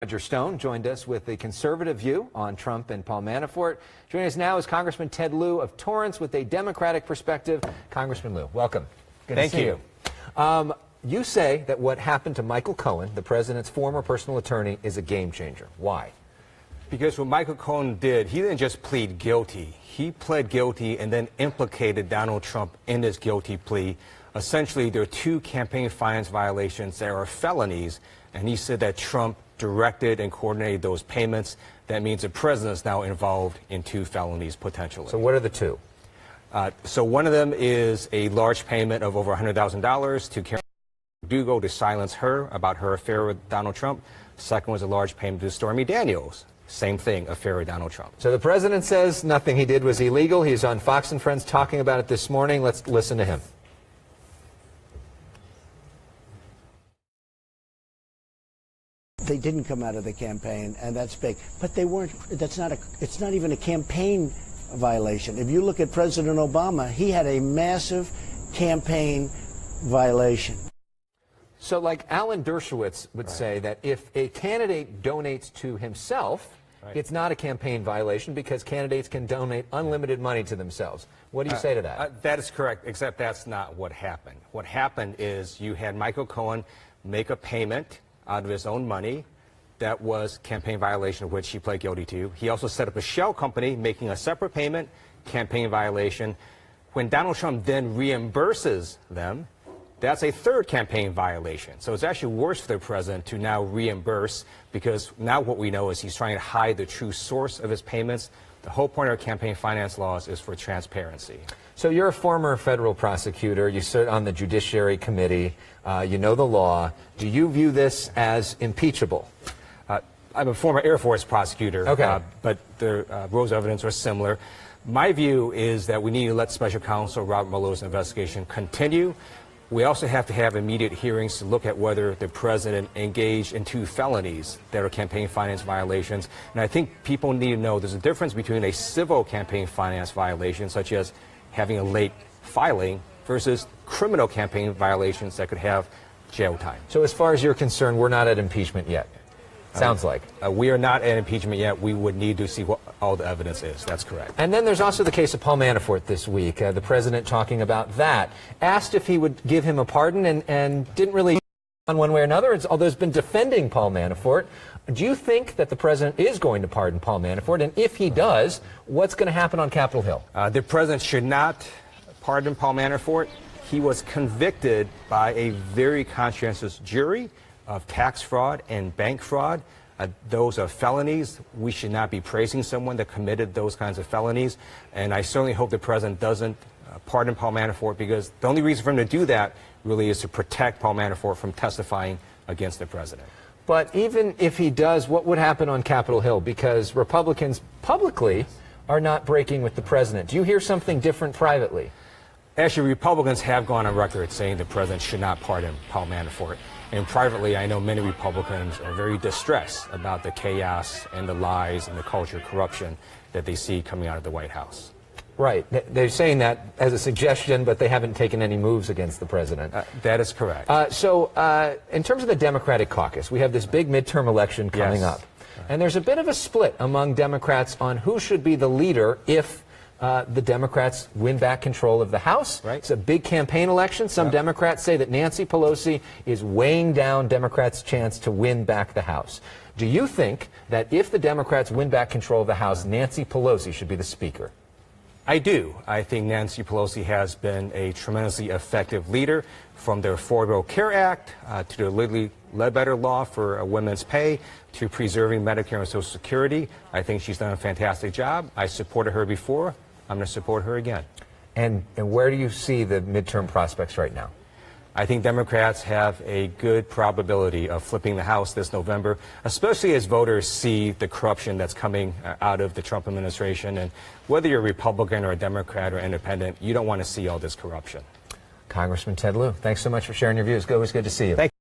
Roger Stone joined us with the conservative view on Trump and Paul Manafort. Joining us now is Congressman Ted Lieu of Torrance with a Democratic perspective. Congressman Lieu, welcome. Good to see you. You say that what happened to Michael Cohen, the president's former personal attorney, is a game changer. Why? Because what Michael Cohen did, he didn't just plead guilty. He pled guilty and then implicated Donald Trump in this guilty plea. Essentially, there are two campaign finance violations that are felonies, and he said that Trump directed and coordinated those payments. That means the president is now involved in two felonies potentially. So what are the two? So one of them is a large payment of over $100,000 to Karen Dugo to silence her about her affair with Donald Trump. Second was a large payment to Stormy Daniels. Same thing, affair with Donald Trump. So the president says nothing he did was illegal. He's on Fox and Friends talking about it this morning. Let's listen to him. They didn't come out of the campaign, and that's big. But they weren't. It's not even a campaign violation. If you look at President Obama, he had a massive campaign violation. So like Alan Dershowitz would say that if a candidate donates to himself, it's not a campaign violation because candidates can donate unlimited money to themselves. What do you say to that? That is correct, except that's not what happened. What happened is you had Michael Cohen make a payment out of his own money. That was campaign violation of which he pled guilty to. He also set up a shell company making a separate payment, campaign violation. When Donald Trump then reimburses them, that's a third campaign violation. So it's actually worse for the president to now reimburse, because now what we know is he's trying to hide the true source of his payments. The whole point of our campaign finance laws is for transparency. So you're a former federal prosecutor. You sit on the Judiciary Committee. You know the law. Do you view this as impeachable? I'm a former Air Force prosecutor, but the rules of evidence are similar. My view is that we need to let Special Counsel Robert Mueller's investigation continue. We also have to have immediate hearings to look at whether the president engaged in two felonies that are campaign finance violations. And I think people need to know there's a difference between a civil campaign finance violation, such as having a late filing, versus criminal campaign violations that could have jail time. So as far as you're concerned, we're not at impeachment yet? Sounds like. We are not at impeachment yet. We would need to see what all the evidence is. That's correct. And then there's also the case of Paul Manafort this week. The president talking about that. Asked if he would give him a pardon and didn't really on one way or another, although he's been defending Paul Manafort. Do you think that the president is going to pardon Paul Manafort? And if he does, what's going to happen on Capitol Hill? The president should not pardon Paul Manafort. He was convicted by a very conscientious jury of tax fraud and bank fraud. Those are felonies. We should not be praising someone that committed those kinds of felonies. And I certainly hope the president doesn't pardon Paul Manafort, because the only reason for him to do that really is to protect Paul Manafort from testifying against the president. But even if he does, what would happen on Capitol Hill? Because Republicans publicly are not breaking with the president. Do you hear something different privately? Actually, Republicans have gone on record saying the president should not pardon Paul Manafort. And privately, I know many Republicans are very distressed about the chaos and the lies and the culture of corruption that they see coming out of the White House. Right. They're saying that as a suggestion, but they haven't taken any moves against the president. That is correct. In terms of the Democratic caucus, we have this big midterm election coming up. And there's a bit of a split among Democrats on who should be the leader if the Democrats win back control of the House. It's a big campaign election. Some Democrats say that Nancy Pelosi is weighing down Democrats' chance to win back the House. Do you think that if the Democrats win back control of the House, Nancy Pelosi should be the Speaker? I do. I think Nancy Pelosi has been a tremendously effective leader, from the Affordable Care Act to the Lilly Ledbetter law for women's pay to preserving Medicare and Social Security. I think she's done a fantastic job. I supported her before. I'm going to support her again. And where do you see the midterm prospects right now? I think Democrats have a good probability of flipping the House this November, especially as voters see the corruption that's coming out of the Trump administration. And whether you're a Republican or a Democrat or independent, you don't want to see all this corruption. Congressman Ted Lieu, thanks so much for sharing your views. Always good to see you. Thank you.